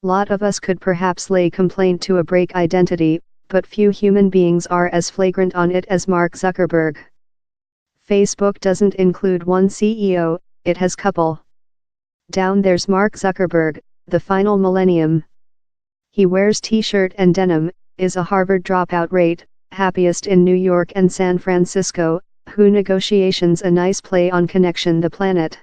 Lot of us could perhaps lay complaint to a break identity, but few human beings are as flagrant on it as Mark Zuckerberg. Facebook doesn't include one CEO, it has couple. Down there's Mark Zuckerberg, the final millennium. He wears t-shirt and denim, is a Harvard dropout rate, happiest in New York and San Francisco, who negotiations a nice play on connection the planet.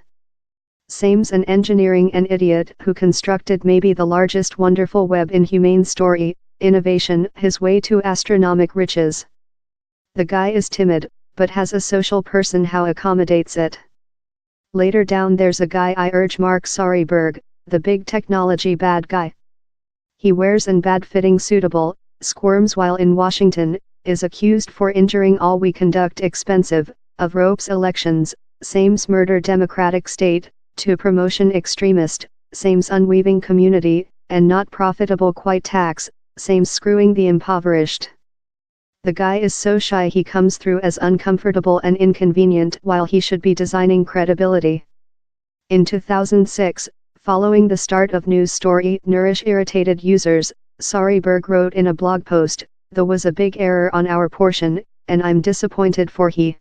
Same's an engineering an idiot who constructed maybe the largest wonderful web in humane story, innovation his way to astronomic riches. The guy is timid, but has a social person how accommodates it. Later down there's a guy I urge Marc Sorryberg, the big technology bad guy. He wears an bad-fitting suitable, squirms while in Washington, is accused for injuring all we conduct expensive, of ropes elections, same's murder democratic state, to promotion extremist, same's unweaving community, and not profitable quite tax, same's screwing the impoverished. The guy is so shy he comes through as uncomfortable and inconvenient while he should be designing credibility. In 2006, following the start of news story Nourish irritated users, Sorryberg wrote in a blog post, "There was a big error on our portion, and I'm disappointed for he."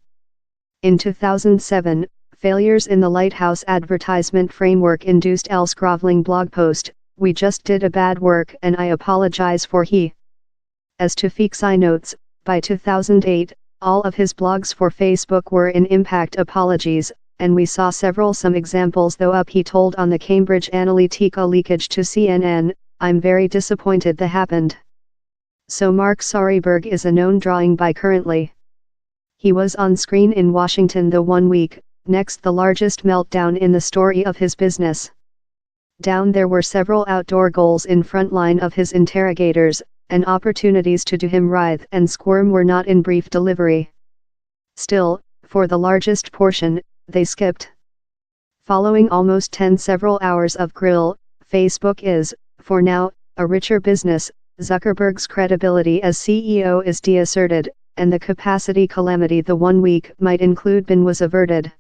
In 2007, failures in the Lighthouse advertisement framework induced L's groveling blog post, "We just did a bad work and I apologize for he." As to Fixi notes, by 2008, all of his blogs for Facebook were in impact apologies, and we saw some examples though up he told on the Cambridge Analytica leakage to CNN, "I'm very disappointed that happened." So Marc Sorryberg is a known drawing by currently. He was on screen in Washington the 1 week, next the largest meltdown in the story of his business. Down there were several outdoor goals in front line of his interrogators, and opportunities to do him writhe and squirm were not in brief delivery. Still, for the largest portion, they skipped. Following almost 10 several hours of grill, Facebook is, for now, a richer business. Zuckerberg's credibility as CEO is deasserted, and the capacity calamity the 1 week might include been was averted.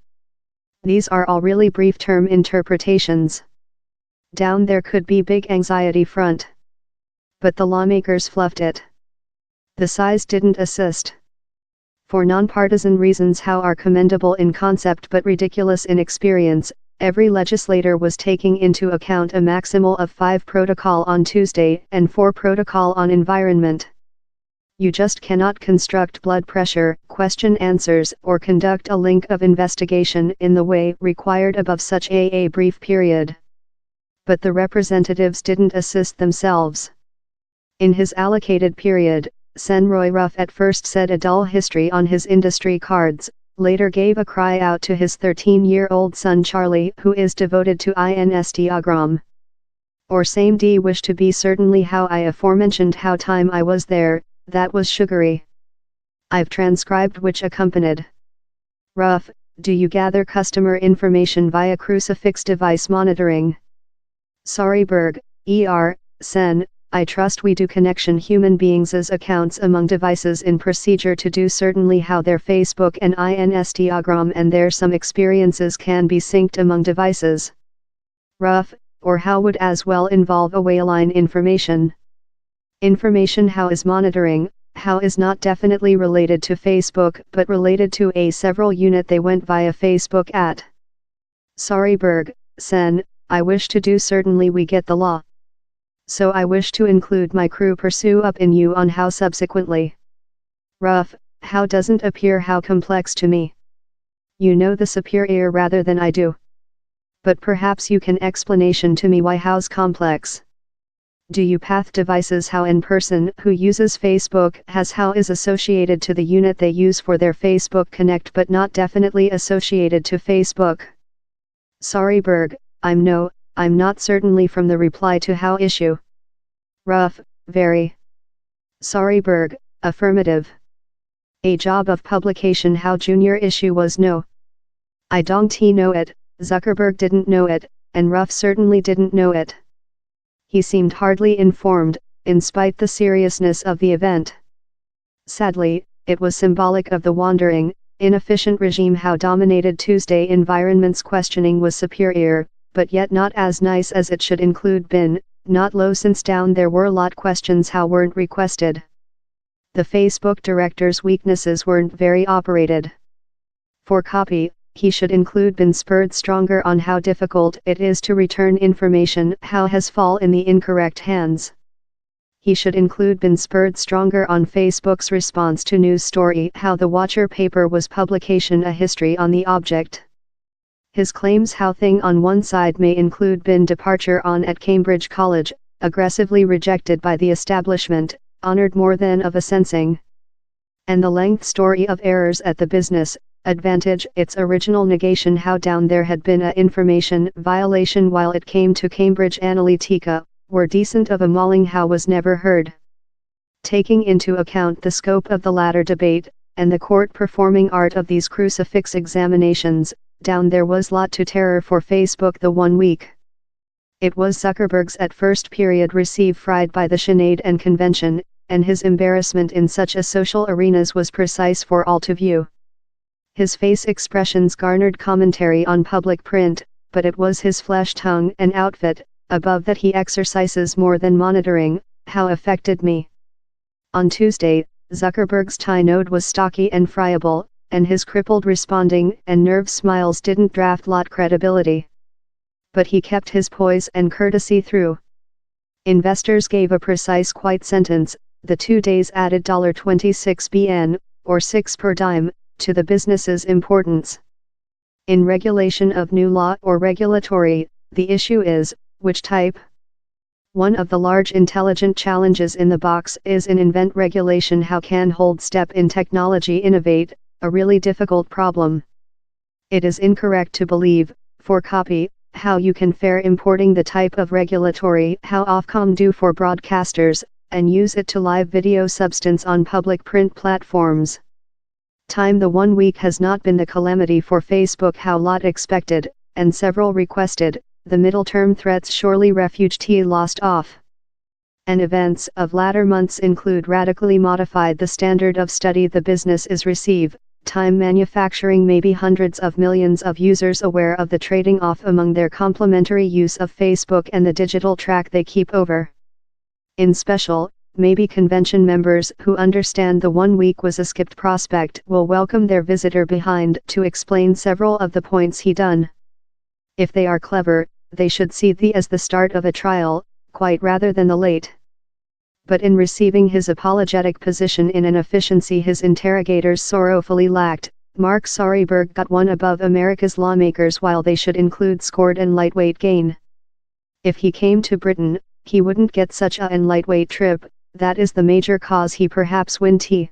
These are all really brief term interpretations. Down there could be big anxiety front. But the lawmakers fluffed it. The size didn't assist. For nonpartisan reasons how are commendable in concept but ridiculous in experience, every legislator was taking into account a maximal of 5 protocol on Tuesday and 4 protocol on environment. You just cannot construct blood pressure, question answers, or conduct a link of investigation in the way required above such a brief period. But the representatives didn't assist themselves. In his allocated period, Sen. Roy Ruff at first said a dull history on his industry cards, later gave a cry out to his 13-year-old son Charlie who is devoted to Instagram. Or same D wish to be certainly how I aforementioned how time I was there, that was sugary. I've transcribed which accompanied. Ruff, do you gather customer information via crucifix device monitoring? Sorryberg, Sen. I trust we do connection human beings' accounts among devices in procedure to do certainly how their Facebook and Instagram and their some experiences can be synced among devices. Ruff, or how would as well involve a wayline information. Information how is monitoring, how is not definitely related to Facebook but related to a several unit they went via Facebook at. Sorryberg, Sen. I wish to do certainly we get the law. So I wish to include my crew pursue up in you on how subsequently. Ruff, how doesn't appear how complex to me. You know the superior rather than I do. But perhaps you can explanation to me why how's complex. Do you path devices how in person who uses Facebook has how is associated to the unit they use for their Facebook Connect but not definitely associated to Facebook? Sorryberg, I'm not certainly from the reply to how issue. Ruff, very. Sorryberg, affirmative. A job of publication how junior issue was no. I don't know it, Zuckerberg didn't know it, and Ruff certainly didn't know it. He seemed hardly informed, in spite the seriousness of the event. Sadly, it was symbolic of the wandering, inefficient regime how dominated Tuesday environment's questioning was superior, but yet not as nice as it should include been, not low since down there were lot questions how weren't requested. The Facebook director's weaknesses weren't very operated. For copy, he should include been spurred stronger on how difficult it is to return information how has fall in the incorrect hands. He should include been spurred stronger on Facebook's response to news story how the Watcher paper was publication a history on the object. His claims how thing on one side may include been departure on at Cambridge College, aggressively rejected by the establishment, honored more than of a sensing. And the length story of errors at the business, advantage its original negation how down there had been a information violation while it came to Cambridge Analytica, were decent of a mauling how was never heard. Taking into account the scope of the latter debate, and the court performing art of these crucifix examinations, down there was lot to terror for Facebook the 1 week. It was Zuckerberg's at first period receive fried by the shinade and convention, and his embarrassment in such a social arenas was precise for all to view. His face expressions garnered commentary on public print, but it was his flesh tongue and outfit, above that he exercises more than monitoring, how affected me. On Tuesday, Zuckerberg's tie node was stocky and friable, and his crippled responding and nerve smiles didn't draft lot credibility. But he kept his poise and courtesy through. Investors gave a precise quite sentence, the 2 days added $26 bn, or 6 per dime, to the business's importance. In regulation of new law or regulatory, the issue is, which type? One of the large intelligent challenges in the box is in invent regulation how can hold step in technology innovate, a really difficult problem. It is incorrect to believe, for copy, how you can fare importing the type of regulatory how Ofcom do for broadcasters, and use it to live video substance on public print platforms. Time the 1 week has not been the calamity for Facebook how lot expected, and several requested, the middle term threats surely refuge T lost off. And events of latter months include radically modified the standard of study the business is receive, time manufacturing maybe hundreds of millions of users aware of the trading off among their complementary use of Facebook and the digital track they keep over. In special, maybe convention members who understand the 1 week was a skipped prospect will welcome their visitor behind to explain several of the points he done. If they are clever, they should see thee as the start of a trial, quite rather than the late. But in receiving his apologetic position in an efficiency his interrogators sorrowfully lacked, Marc Sorryberg got one above America's lawmakers while they should include scored and lightweight gain. If he came to Britain, he wouldn't get such a and lightweight trip, that is the major cause he perhaps win T.